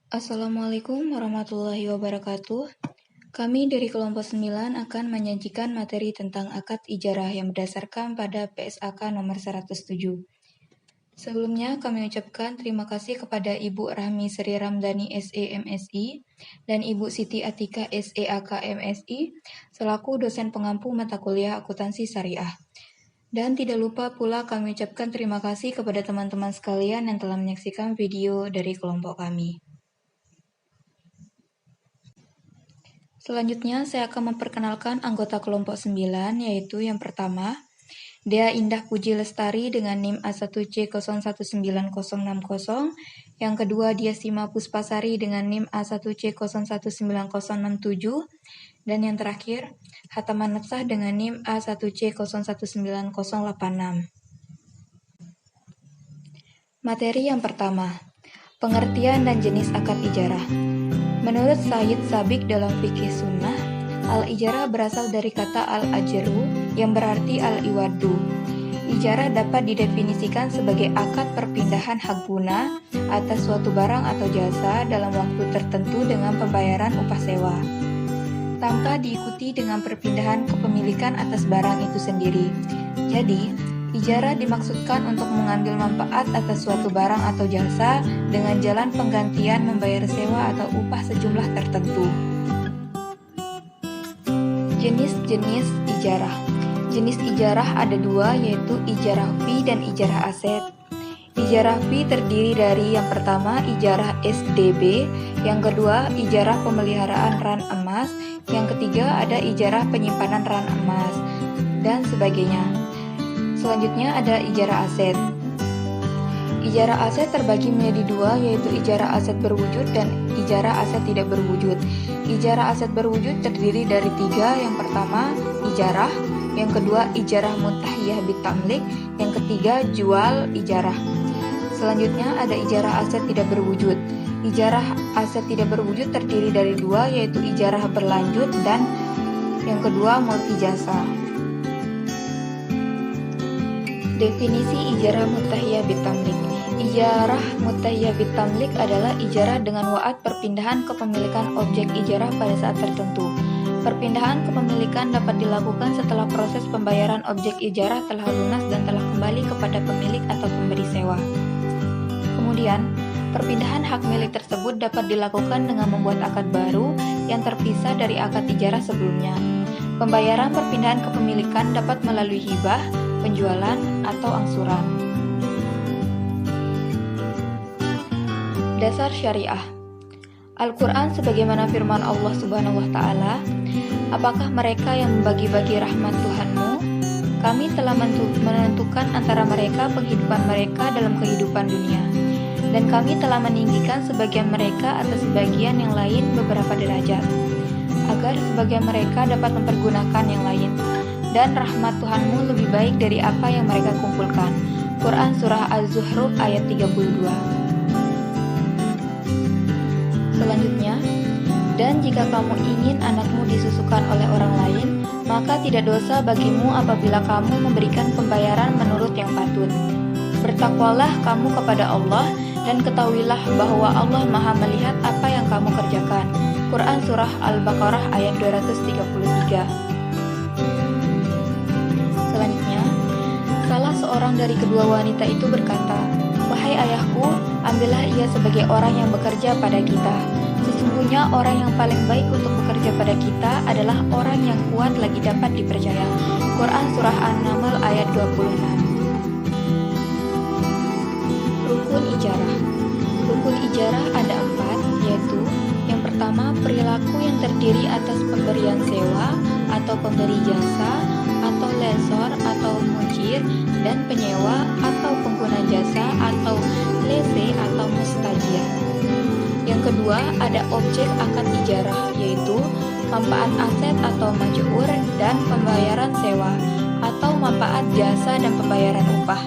Assalamualaikum warahmatullahi wabarakatuh. Kami dari kelompok 9 akan menyajikan materi tentang akad ijarah yang berdasarkan pada PSAK nomor 107. Sebelumnya kami ucapkan terima kasih kepada Ibu Rahmi Sri Ramdhani SE MSI dan Ibu Siti Atika SEAK MSI selaku dosen pengampu mata kuliah akuntansi syariah. Dan tidak lupa pula kami ucapkan terima kasih kepada teman-teman sekalian yang telah menyaksikan video dari kelompok kami. Selanjutnya, saya akan memperkenalkan anggota kelompok 9, yaitu yang pertama, Dea Indah Puji Lestari dengan NIM A1C019060, yang kedua, Diasima Puspasari dengan NIM A1C019067, dan yang terakhir, Hataman Nafsah dengan NIM A1C019086. Materi yang pertama, pengertian dan jenis akad ijarah. Menurut Sayyid Sabiq dalam fikih sunnah, al-ijarah berasal dari kata al-ajru yang berarti al-iwadu. Ijarah dapat didefinisikan sebagai akad perpindahan hak guna atas suatu barang atau jasa dalam waktu tertentu dengan pembayaran upah sewa, tanpa diikuti dengan perpindahan kepemilikan atas barang itu sendiri. Jadi, ijarah dimaksudkan untuk mengambil manfaat atas suatu barang atau jasa dengan jalan penggantian membayar sewa atau upah sejumlah tertentu. Jenis-jenis ijarah. Jenis ijarah ada dua, yaitu ijarah fee dan ijarah aset. Ijarah fee terdiri dari yang pertama ijarah SDB, yang kedua ijarah pemeliharaan ran emas, yang ketiga ada ijarah penyimpanan ran emas, dan sebagainya. Selanjutnya ada ijarah aset. Ijarah aset terbagi menjadi dua, yaitu ijarah aset berwujud dan ijarah aset tidak berwujud. Ijarah aset berwujud terdiri dari tiga, yang pertama ijarah, yang kedua ijarah muntahiyah bitamlik, yang ketiga jual ijarah. Selanjutnya ada ijarah aset tidak berwujud. Ijarah aset tidak berwujud terdiri dari dua, yaitu ijarah berlanjut dan yang kedua multijasa. Definisi ijarah muntahiyah bitamlik. Ijarah muntahiyah bitamlik adalah ijarah dengan wa'ad perpindahan kepemilikan objek ijarah pada saat tertentu. Perpindahan kepemilikan dapat dilakukan setelah proses pembayaran objek ijarah telah lunas dan telah kembali kepada pemilik atau pemberi sewa. Kemudian, perpindahan hak milik tersebut dapat dilakukan dengan membuat akad baru yang terpisah dari akad ijarah sebelumnya. Pembayaran perpindahan kepemilikan dapat melalui hibah, penjualan, atau angsuran. Dasar syariah. Al-Quran sebagaimana firman Allah Subhanahu wa Ta'ala, apakah mereka yang membagi-bagi rahmat Tuhanmu? Kami telah menentukan antara mereka penghidupan mereka dalam kehidupan dunia, dan kami telah meninggikan sebagian mereka atas sebagian yang lain beberapa derajat, agar sebagian mereka dapat mempergunakan yang lain. Dan rahmat Tuhanmu lebih baik dari apa yang mereka kumpulkan. Quran Surah Az-Zuhruf ayat 32. Selanjutnya, dan jika kamu ingin anakmu disusukan oleh orang lain, maka tidak dosa bagimu apabila kamu memberikan pembayaran menurut yang patut. Bertakwalah kamu kepada Allah, dan ketahuilah bahwa Allah Maha melihat apa yang kamu kerjakan. Quran Surah Al-Baqarah ayat 233. Selanjutnya, salah seorang dari kedua wanita itu berkata, "Wahai ayahku, ambillah ia sebagai orang yang bekerja pada kita. Sesungguhnya orang yang paling baik untuk bekerja pada kita adalah orang yang kuat lagi dapat dipercaya." Quran Surah An-Naml ayat 26. Rukun ijarah. Rukun ijarah ada 4, yaitu yang pertama perilaku yang terdiri atas pemberian sewa atau pemberi jasa, atau lesor atau mujir, dan penyewa atau pengguna jasa atau lese atau mustajir. Yang kedua ada objek akad ijarah, yaitu manfaat aset atau maj'ur dan pembayaran sewa, atau manfaat jasa dan pembayaran upah.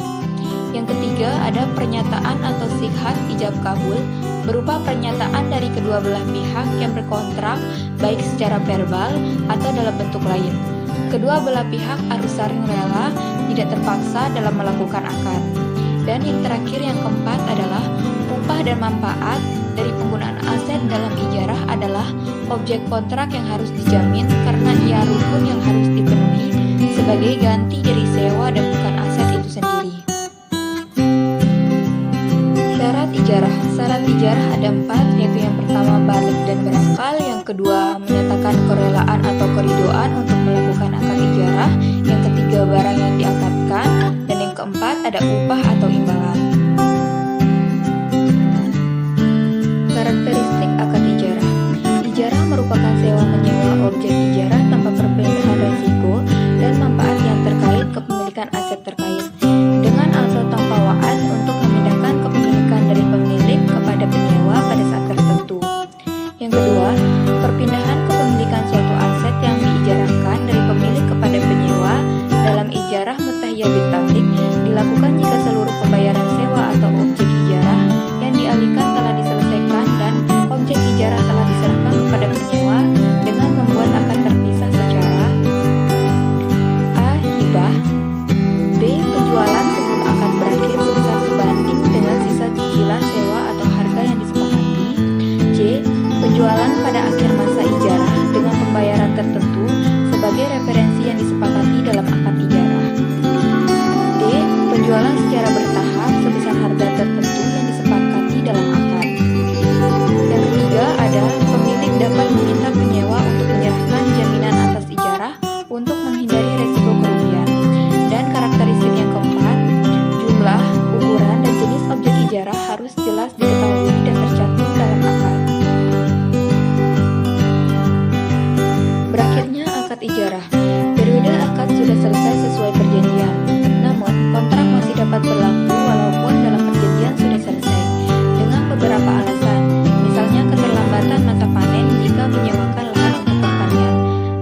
Yang ketiga ada pernyataan atau sikhat ijab kabul, berupa pernyataan dari kedua belah pihak yang berkontrak baik secara verbal atau dalam bentuk lain. Kedua belah pihak harus saling rela, tidak terpaksa dalam melakukan akad. Dan yang terakhir, yang keempat adalah upah dan manfaat dari penggunaan aset dalam ijarah adalah objek kontrak yang harus dijamin karena ia rukun yang harus dipenuhi sebagai ganti dari sewa dan bukan aset itu sendiri. Syarat ijarah ada 4, yaitu yang pertama balik dan berakal, yang kedua menyatakan kerelaan atau keridoan untuk melakukan akad ijarah, yang ketiga barang yang diakadkan, dan yang keempat ada upah atau imbalan. Karakteristik akad ijarah. Ijarah merupakan sewa menyewa objek ijarah tanpa perpindahan resiko dan manfaat yang terkait kepemilikan aset terkait, dengan atau tanpa wa'ad untuk memindahkan kepemilikan dari pemilik kepada penyewa pada saat tertentu. Yang kedua, perpindahan kepemilikan suatu aset yang diijarahkan dari pemilik kepada penyewa dalam ijarah mutahiyah bitamlik dilakukan jika seluruh pembayaran sewa atau objek ijarah yang dialihkan telah diselesaikan dan objek ijarah telah diserahkan kepada penyewa dengan membuat akad terpisah secara A. Hibah, B. Penjualan sebelum akad berakhir sebesar sebanding dengan sisa cicilan sewa atau harga yang disepakati, C. Penjualan pada akhir masa ijarah dengan pembayaran tertentu sebagai referensi yang disepakati dalam akad ijarah, D. Penjualan secara bertahap sebesar harga tertentu yang disepakati dalam akad. Yang ketiga ada pemilik dapat meminta penyewa untuk menyerahkan jaminan atas ijarah untuk menghindari resiko kerugian. Dan karakteristik yang keempat, jumlah, ukuran, dan jenis objek ijarah harus jelas diketahui dan tercantum dalam akad. Berakhirnya akad ijarah. Periode akad sudah selesai sesuai perjanjian. Namun, kontrak masih dapat berlaku walaupun dalam perjanjian sudah selesai, dengan beberapa alasan. Misalnya keterlambatan masa panen jika menyewakan lahan untuk pertanian,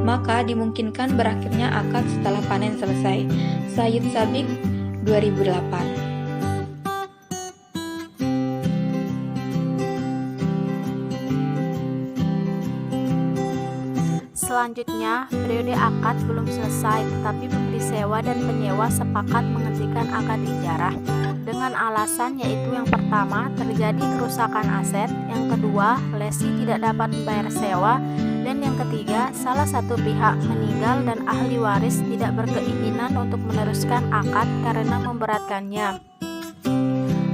maka dimungkinkan berakhirnya akad setelah panen selesai. Sayyid Sabiq, 2008. Selanjutnya, periode akad belum selesai, tetapi pemberi sewa dan penyewa sepakat menghentikan akad ijarah dengan alasan yaitu yang pertama, terjadi kerusakan aset, yang kedua, lesi tidak dapat membayar sewa, dan yang ketiga, salah satu pihak meninggal dan ahli waris tidak berkeinginan untuk meneruskan akad karena memberatkannya.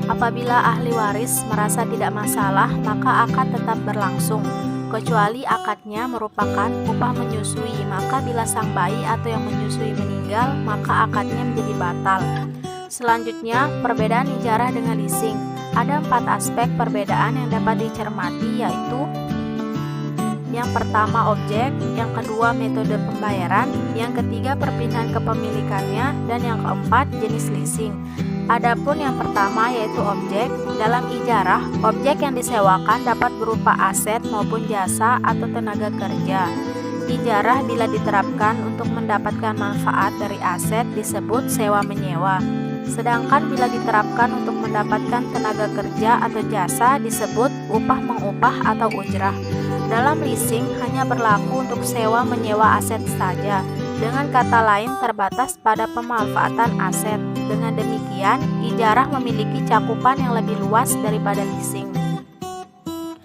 Apabila ahli waris merasa tidak masalah, maka akad tetap berlangsung, kecuali akadnya merupakan upah menyusui, maka bila sang bayi atau yang menyusui meninggal, maka akadnya menjadi batal. Selanjutnya, perbedaan ijarah dengan leasing. Ada 4 aspek perbedaan yang dapat dicermati, yaitu yang pertama objek, yang kedua metode pembayaran, yang ketiga perpindahan kepemilikannya, dan yang keempat jenis leasing. Adapun yang pertama yaitu objek, dalam ijarah, objek yang disewakan dapat berupa aset maupun jasa atau tenaga kerja. Ijarah bila diterapkan untuk mendapatkan manfaat dari aset disebut sewa menyewa. Sedangkan bila diterapkan untuk mendapatkan tenaga kerja atau jasa disebut upah mengupah atau ujrah. Dalam leasing hanya berlaku untuk sewa menyewa aset saja. Dengan kata lain terbatas pada pemanfaatan aset. Dengan demikian, ijarah memiliki cakupan yang lebih luas daripada leasing.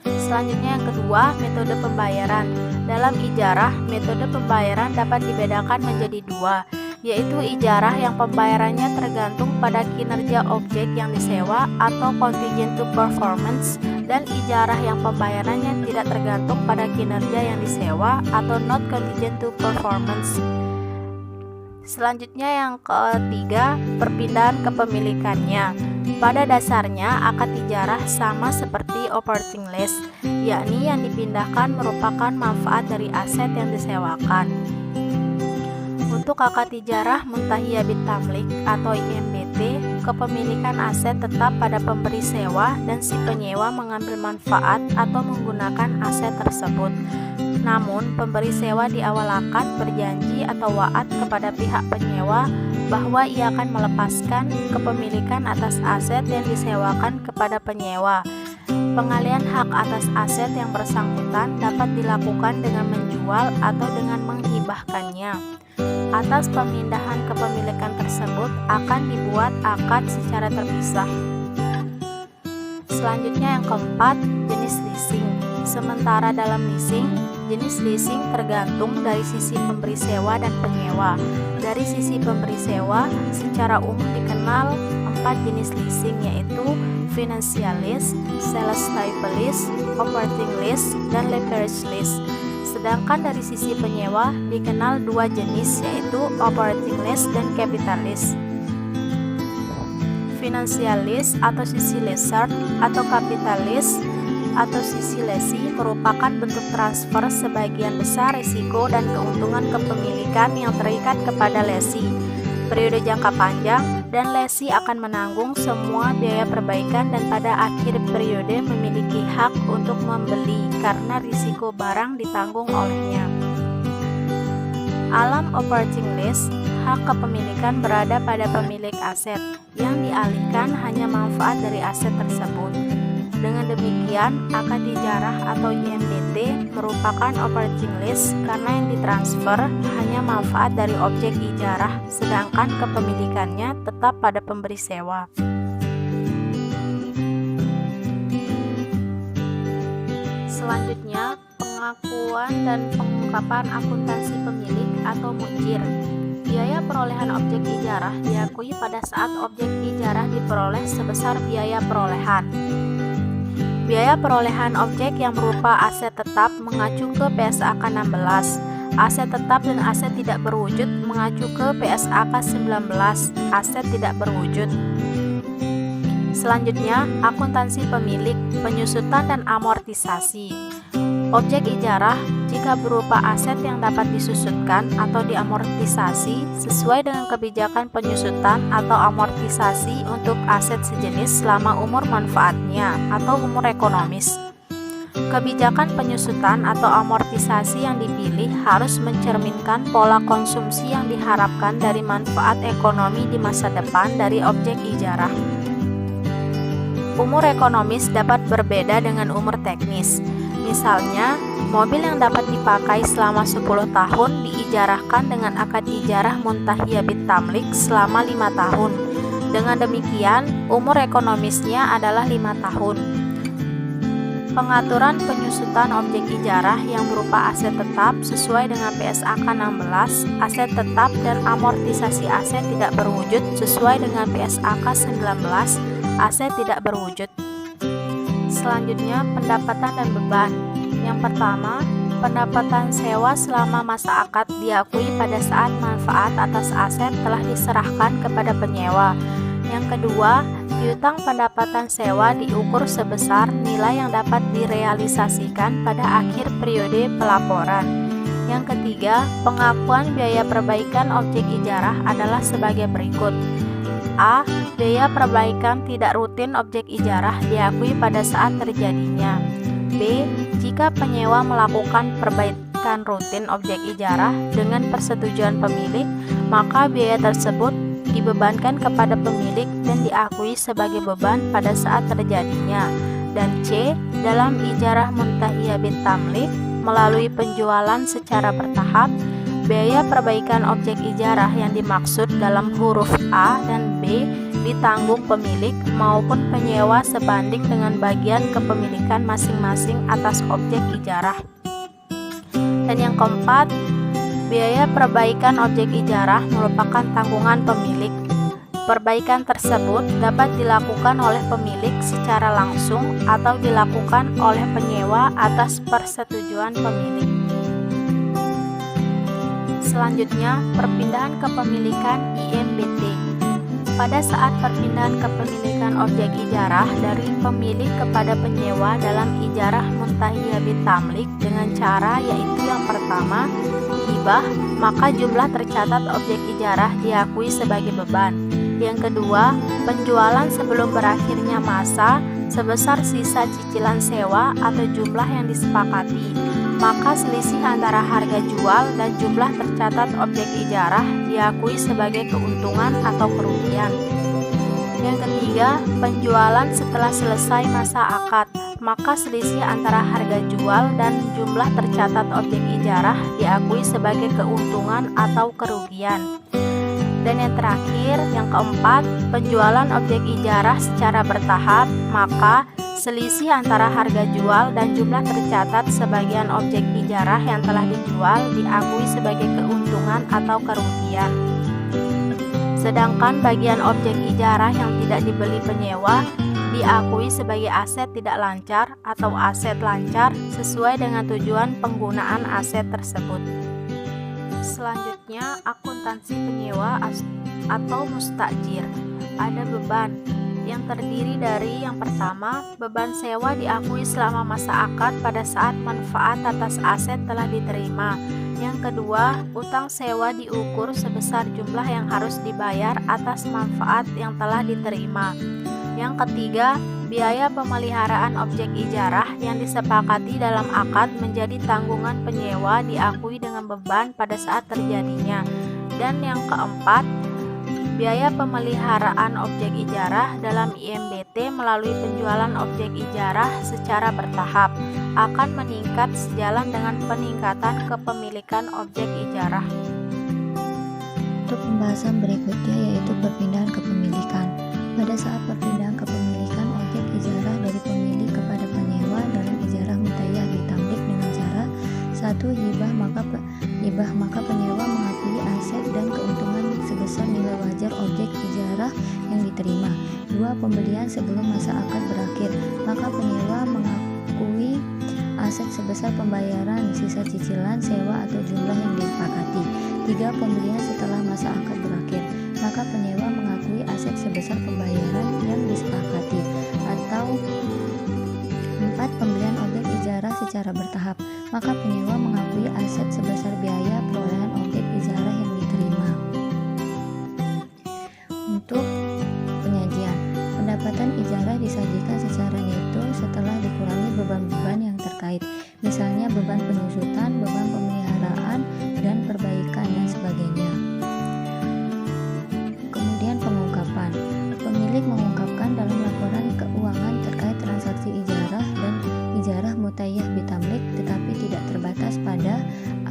Selanjutnya yang kedua, metode pembayaran. Dalam ijarah, metode pembayaran dapat dibedakan menjadi 2, yaitu ijarah yang pembayarannya tergantung pada kinerja objek yang disewa atau contingent to performance, dan ijarah yang pembayarannya tidak tergantung pada kinerja yang disewa atau not contingent to performance. Selanjutnya yang ketiga, perpindahan kepemilikannya. Pada dasarnya akad ijarah sama seperti operating lease, yakni yang dipindahkan merupakan manfaat dari aset yang disewakan. Untuk akad ijarah muntahiyah bitamlik atau IMBT, kepemilikan aset tetap pada pemberi sewa dan si penyewa mengambil manfaat atau menggunakan aset tersebut. Namun, pemberi sewa di awal akad berjanji atau wa'ad kepada pihak penyewa bahwa ia akan melepaskan kepemilikan atas aset yang disewakan kepada penyewa. Pengalihan hak atas aset yang bersangkutan dapat dilakukan dengan menjual atau dengan menghibahkannya. Atas pemindahan kepemilikan tersebut akan dibuat akad secara terpisah. Selanjutnya yang keempat, jenis leasing. Sementara dalam leasing, jenis leasing tergantung dari sisi pemberi sewa dan penyewa. Dari sisi pemberi sewa, secara umum dikenal 4 jenis leasing, yaitu financial lease, sales type lease, operating lease, dan leverage lease. Sedangkan dari sisi penyewa dikenal 2 jenis, yaitu operating lease dan capital lease. Financial lease atau sisi lessor atau capital lease atau sisi lesi merupakan bentuk transfer sebagian besar risiko dan keuntungan kepemilikan yang terikat kepada lesi. Periode jangka panjang dan lesi akan menanggung semua biaya perbaikan dan pada akhir periode memiliki hak untuk membeli karena risiko barang ditanggung olehnya. Alam operating lease, hak kepemilikan berada pada pemilik aset, yang dialihkan hanya manfaat dari aset tersebut. Dengan demikian, akad ijarah atau IMBT merupakan operating lease karena yang ditransfer hanya manfaat dari objek ijarah, sedangkan kepemilikannya tetap pada pemberi sewa. Selanjutnya, pengakuan dan pengungkapan akuntansi pemilik atau mujir. Biaya perolehan objek ijarah diakui pada saat objek ijarah diperoleh sebesar biaya perolehan. Biaya perolehan objek yang berupa aset tetap mengacu ke PSAK 16, aset tetap dan aset tidak berwujud mengacu ke PSAK 19, aset tidak berwujud. Selanjutnya, akuntansi pemilik, penyusutan dan amortisasi. Objek ijarah jika berupa aset yang dapat disusutkan atau diamortisasi sesuai dengan kebijakan penyusutan atau amortisasi untuk aset sejenis selama umur manfaatnya atau umur ekonomis. Kebijakan penyusutan atau amortisasi yang dipilih harus mencerminkan pola konsumsi yang diharapkan dari manfaat ekonomi di masa depan dari objek ijarah. Umur ekonomis dapat berbeda dengan umur teknis. Misalnya, mobil yang dapat dipakai selama 10 tahun diijarahkan dengan akad ijarah muntahiyah bit tamlik selama 5 tahun. Dengan demikian, umur ekonomisnya adalah 5 tahun. Pengaturan penyusutan objek ijarah yang berupa aset tetap sesuai dengan PSAK 16, aset tetap dan amortisasi aset tidak berwujud sesuai dengan PSAK 19, aset tidak berwujud. Selanjutnya, pendapatan dan beban. Yang pertama, pendapatan sewa selama masa akad diakui pada saat manfaat atas aset telah diserahkan kepada penyewa. Yang kedua, piutang pendapatan sewa diukur sebesar nilai yang dapat direalisasikan pada akhir periode pelaporan. Yang ketiga, pengakuan biaya perbaikan objek ijarah adalah sebagai berikut. A. Biaya perbaikan tidak rutin objek ijarah diakui pada saat terjadinya. B. Jika penyewa melakukan perbaikan rutin objek ijarah dengan persetujuan pemilik, maka biaya tersebut dibebankan kepada pemilik dan diakui sebagai beban pada saat terjadinya. Dan C. Dalam ijarah muntahiyah bit tamlik melalui penjualan secara bertahap, biaya perbaikan objek ijarah yang dimaksud dalam huruf A dan B ditanggung pemilik maupun penyewa sebanding dengan bagian kepemilikan masing-masing atas objek ijarah. Dan yang keempat, biaya perbaikan objek ijarah merupakan tanggungan pemilik. Perbaikan tersebut dapat dilakukan oleh pemilik secara langsung atau dilakukan oleh penyewa atas persetujuan pemilik. Selanjutnya, perpindahan kepemilikan IMBT. Pada saat perpindahan kepemilikan objek ijarah dari pemilik kepada penyewa dalam ijarah muntahiyah bit tamlik dengan cara yaitu yang pertama, hibah, maka jumlah tercatat objek ijarah diakui sebagai beban. Yang kedua, penjualan sebelum berakhirnya masa sebesar sisa cicilan sewa atau jumlah yang disepakati, maka selisih antara harga jual dan jumlah tercatat objek ijarah diakui sebagai keuntungan atau kerugian. Yang ketiga, penjualan setelah selesai masa akad, maka selisih antara harga jual dan jumlah tercatat objek ijarah diakui sebagai keuntungan atau kerugian. Dan yang terakhir, yang keempat, penjualan objek ijarah secara bertahap, maka Selisih antara harga jual dan jumlah tercatat sebagian objek ijarah yang telah dijual diakui sebagai keuntungan atau kerugian. Sedangkan bagian objek ijarah yang tidak dibeli penyewa diakui sebagai aset tidak lancar atau aset lancar sesuai dengan tujuan penggunaan aset tersebut. Selanjutnya, akuntansi penyewa atau mustajir. Ada beban yang terdiri dari yang pertama, beban sewa diakui selama masa akad pada saat manfaat atas aset telah diterima. Yang kedua, utang sewa diukur sebesar jumlah yang harus dibayar atas manfaat yang telah diterima. Yang ketiga, biaya pemeliharaan objek ijarah yang disepakati dalam akad menjadi tanggungan penyewa diakui dengan beban pada saat terjadinya. Dan yang keempat, biaya pemeliharaan objek ijarah dalam IMBT melalui penjualan objek ijarah secara bertahap akan meningkat sejalan dengan peningkatan kepemilikan objek ijarah. Untuk pembahasan berikutnya yaitu perpindahan kepemilikan. Pada saat perpindahan kepemilikan objek ijarah dari pemilik kepada penyewa dalam ijarah mutayyah ditamlik dengan cara 1. Hibah maka penyewa mengakui aset dan keuntungan sebesar nilai wajar objek ijarah yang diterima. 2. Pembelian sebelum masa akad berakhir, maka penyewa mengakui aset sebesar pembayaran sisa cicilan sewa atau jumlah yang disepakati. 3. Pembelian setelah masa akad berakhir, maka penyewa mengakui aset sebesar pembayaran yang disepakati. Atau 4. Pembelian objek ijarah secara bertahap, maka penyewa mengakui aset sebesar biaya perolehan objek ijarah yang diterima. Untuk penyajian, pendapatan ijarah disajikan secara neto setelah dikurangi beban-beban yang terkait, misalnya beban penyusutan, beban pemeliharaan, dan perbaikan dan sebagainya. Kemudian pengungkapan. Pemilik mengungkapkan dalam laporan keuangan terkait transaksi ijarah dan ijarah mutayyah bitamlik, tetapi tidak terbatas pada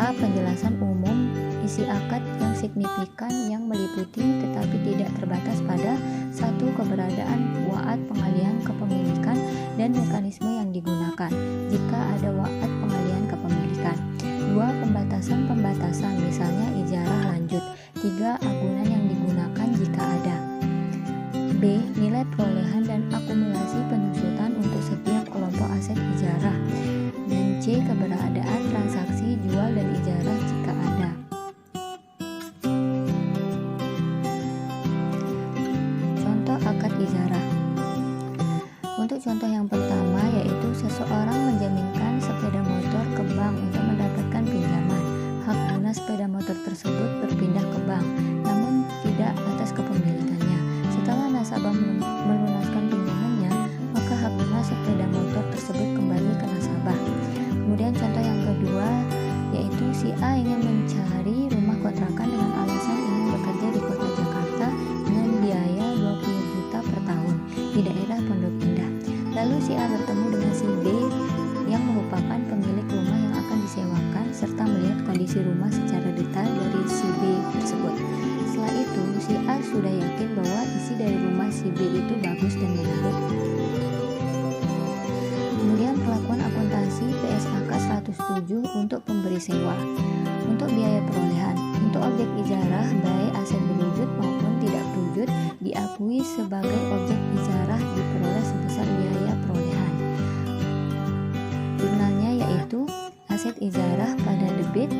A. Penjelasan umum isi akad yang signifikan yang meliputi tetapi tidak terbatas pada 1. Keberadaan wa'ad pengalihan kepemilikan dan mekanisme yang digunakan jika ada wa'ad pengalihan kepemilikan. 2. Pembatasan misalnya ijarah lanjut. 3. Agunan yang digunakan jika ada. B. Nilai perolehan dan akumulasi penyusutan untuk setiap kelompok aset ijarah. Dan C. Keberadaan transaksi jual dan ijarah jika ada. Contoh akad ijarah. Untuk contoh yang pertama yaitu seseorang menjaminkan sepeda motor ke bank untuk mendapatkan pinjaman. Hak guna sepeda motor tersebut berpindah ke bank, namun tidak atas kepemilikannya. Setelah nasabah melunaskan pinjamannya, maka hak guna sepeda motor tersebut kembali ke nasabah. Kemudian contoh yang kedua yaitu si A ingin mencari rumah kontrakan dengan alasan ingin bekerja di kota Jakarta dengan biaya 20 juta per tahun di daerah Pondok Indah. Lalu si A bertemu dengan si B yang merupakan pemilik rumah yang akan disewakan serta melihat kondisi rumah secara detail dari si B tersebut. Setelah itu, si A sudah yakin bahwa isi dari rumah si B itu bagus dan menarik. Kemudian perlakuan akuntansi PSAK 107 untuk pemberi sewa. Untuk biaya perolehan, untuk objek ijarah baik aset berwujud maupun tidak berwujud diakui sebagai objek ijarah diperoleh sebesar biaya perolehan. Jurnalnya yaitu aset ijarah pada debit,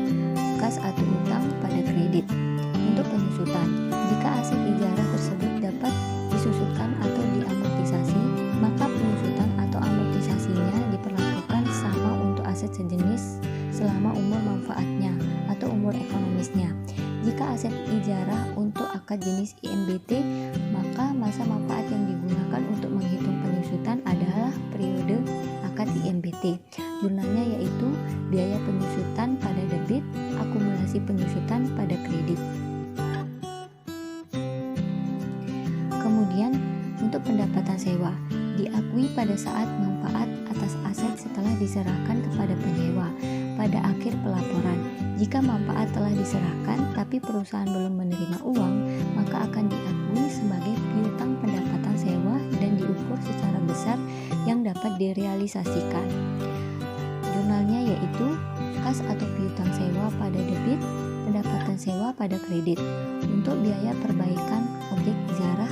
kas atau utang pada kredit. Untuk penyusutan, jika aset ijarah tersebut dapat disusutkan atau diamortisasi, maka penyusutan atau amortisasinya diperlakukan sama untuk aset sejenis selama umur manfaatnya atau umur ekonomisnya. Jika aset ijarah untuk akad jenis IMBT, maka masa manfaat yang digunakan untuk menghitung penyusutan adalah periode akad IMBT. Jurnalnya yaitu biaya penyusutan pada debit, akumulasi penyusutan pada kredit. Kemudian untuk pendapatan sewa, diakui pada saat manfaat atas aset setelah diserahkan kepada penyewa pada akhir pelaporan. Jika manfaat telah diserahkan tapi perusahaan belum menerima uang, maka akan diakui sebagai piutang pendapatan sewa dan diukur diukur secara besar yang dapat direalisasikan. Jurnalnya yaitu kas atau piutang sewa pada debit, pendapatan sewa pada kredit. Untuk biaya perbaikan objek ijarah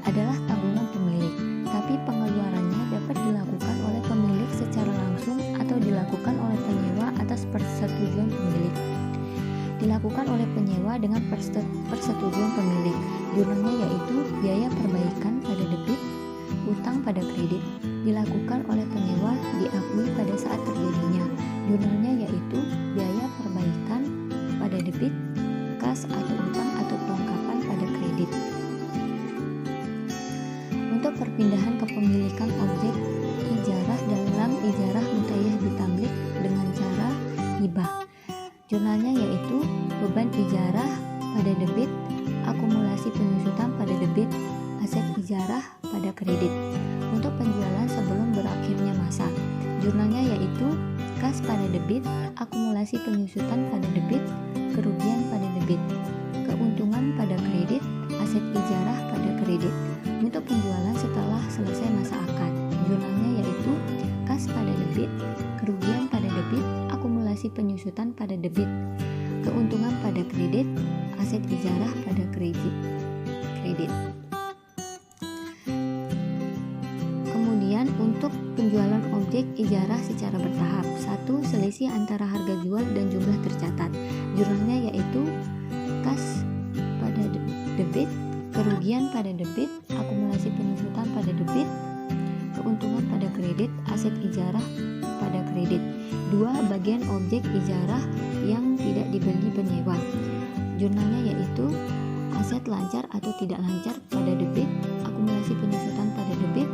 adalah tanggungan pemilik, tapi pengeluarannya dapat dilakukan oleh pemilik secara langsung atau dilakukan oleh penyewa atas persetujuan pemilik. Dilakukan oleh penyewa dengan persetujuan pemilik. Jurnalnya yaitu biaya perbaikan pada debit, utang pada kredit. Dilakukan oleh penyewa diakui pada saat terjadinya. Jurnalnya yaitu biaya perbaikan pada debit, kas atau utang atau perlengkapan pada kredit. Untuk perpindahan kepemilikan objek ijarah dalam ijarah mutayyah bitamlik dengan cara hibah. Jurnalnya yaitu beban ijarah pada debit, akumulasi penyusutan pada debit, aset ijarah pada kredit. Untuk penjualan sebelum berakhirnya masa. Jurnalnya yaitu kas pada debit, akumulasi penyusutan pada debit, kerugian pada debit, keuntungan pada kredit, aset ijarah pada kredit. Untuk penjualan setelah selesai masa akad. Jurnalnya yaitu kas pada debit, kerugian pada debit, akumulasi penyusutan pada debit, keuntungan pada kredit, aset ijarah pada kredit. Kemudian untuk penjualan objek ijarah secara bertahap. 1. Selisih antara harga jual dan jumlah tercatat. Jurnalnya yaitu kas pada debit, kerugian pada debit, akumulasi penyusutan pada debit, keuntungan pada kredit, aset ijarah pada kredit. 2. Bagian objek ijarah yang tidak dibeli penyewa. Jurnalnya yaitu aset lancar atau tidak lancar pada debit, akumulasi penyusutan pada debit,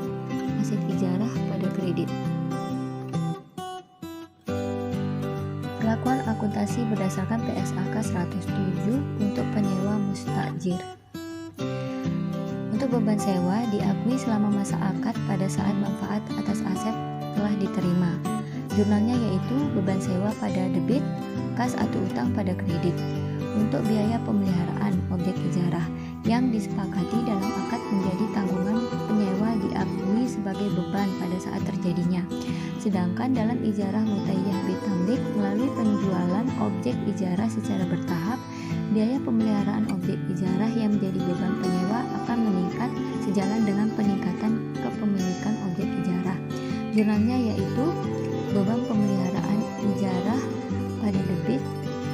aset ijarah pada kredit. Perlakuan akuntansi berdasarkan PSAK 107 untuk penyewa mustajir. Untuk beban sewa diakui selama masa akad pada saat manfaat atas aset telah diterima. Jurnalnya yaitu beban sewa pada debit, kas atau utang pada kredit. Untuk biaya pemeliharaan objek ijarah yang disepakati dalam akad menjadi tanggungan penyewa diakui sebagai beban pada saat terjadinya. Sedangkan dalam ijarah mutayyah bitamlik melalui penjualan objek ijarah secara bertahap, biaya pemeliharaan objek ijarah yang menjadi beban penyewa akan meningkat sejalan dengan peningkatan kepemilikan objek ijarah. Jurnalnya yaitu beban pemeliharaan ijarah pada debit,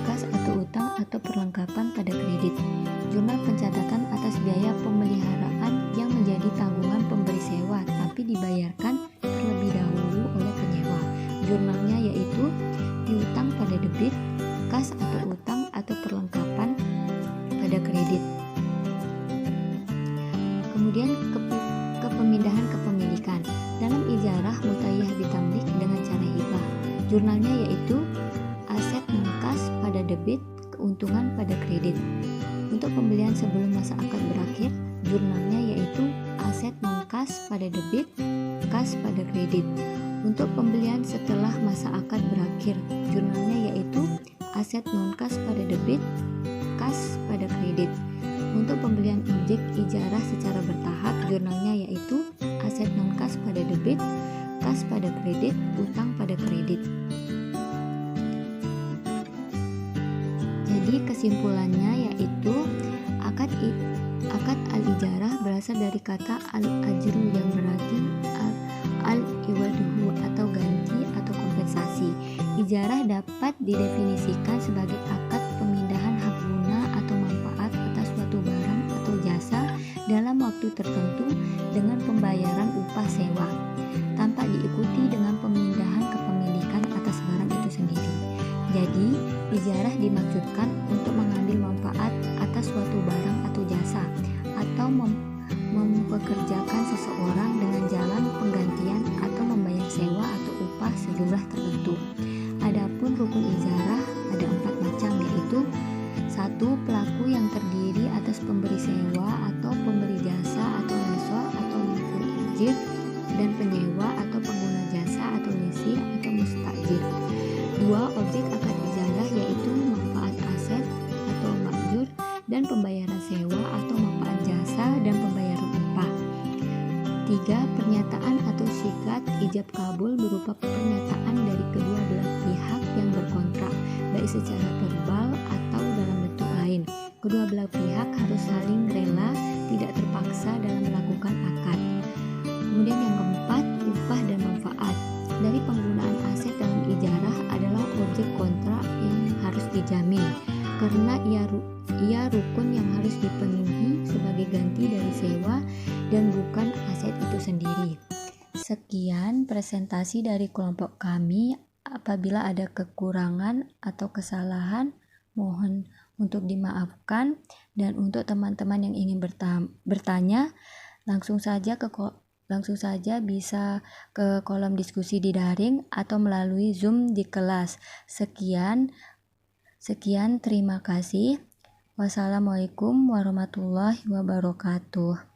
kas atau utang atau perlengkapan pada kredit. Jurnal pencatatan atas biaya pemeliharaan yang menjadi tanggungan pemberi sewa tapi dibayarkan terlebih dahulu oleh penyewa. Jurnalnya yaitu piutang pada debit, kas atau utang atau perlengkapan pada kredit. Kemudian kepemindahan kepemilikan dalam ijarah mutayyah bitamlik dengan cara hibah. Jurnalnya yaitu aset non-kas pada debit, keuntungan pada kredit. Untuk pembelian sebelum masa akad berakhir, jurnalnya yaitu aset non-kas pada debit, kas pada kredit. Untuk pembelian setelah masa akad berakhir, jurnalnya yaitu aset non-kas pada debit, kas pada kredit. Untuk pembelian objek ijarah secara bertahap, jurnalnya yaitu aset non-kas pada debit, kas pada kredit, utang pada kredit. Jadi kesimpulannya yaitu akad al-ijarah berasal dari kata al-ajru yang berarti al-iwaduhu atau ganti atau kompensasi. Ijarah dapat didefinisikan sebagai akad pemindahan hak guna atau manfaat atas suatu barang atau jasa dalam waktu tertentu dengan pembayaran upah sewa, tanpa diikuti dengan pemindahan kepemilikan atas barang itu sendiri. Jadi, ijarah dimaksudkan untuk mengambil manfaat atas suatu barang atau jasa atau mempekerjakan seseorang dengan jalan penggantian atau membayar sewa atau upah sejumlah tertentu. Adapun rukun ijarah ada 4 macam, yaitu 1. Pelaku yang terdiri atas pemberi sewa atau pemberi jasa atau lesor atau mukjir, dan penyewa atau pengguna jasa atau lesi atau mustajir. 2. Objek akad ijarah yaitu manfaat aset atau makjur dan pembayaran sewa atau manfaat jasa dan pembayaran upah. 3. ijab kabul berupa pernyataan dari kedua belah pihak yang berkontrak, baik secara verbal atau dalam bentuk lain. Kedua belah pihak harus saling rela, tidak terpaksa dalam melakukan akad. Kemudian yang keempat, upah dan manfaat. Dari penggunaan aset dalam ijarah adalah objek kontrak yang harus dijamin, karena ia rukun yang harus dipenuhi sebagai ganti dari sewa dan bukan aset itu sendiri. Sekian presentasi dari kelompok kami. Apabila ada kekurangan atau kesalahan, mohon untuk dimaafkan. Dan untuk teman-teman yang ingin bertanya, langsung saja bisa ke kolom diskusi di daring atau melalui Zoom di kelas. Sekian, terima kasih. Wassalamualaikum warahmatullahi wabarakatuh.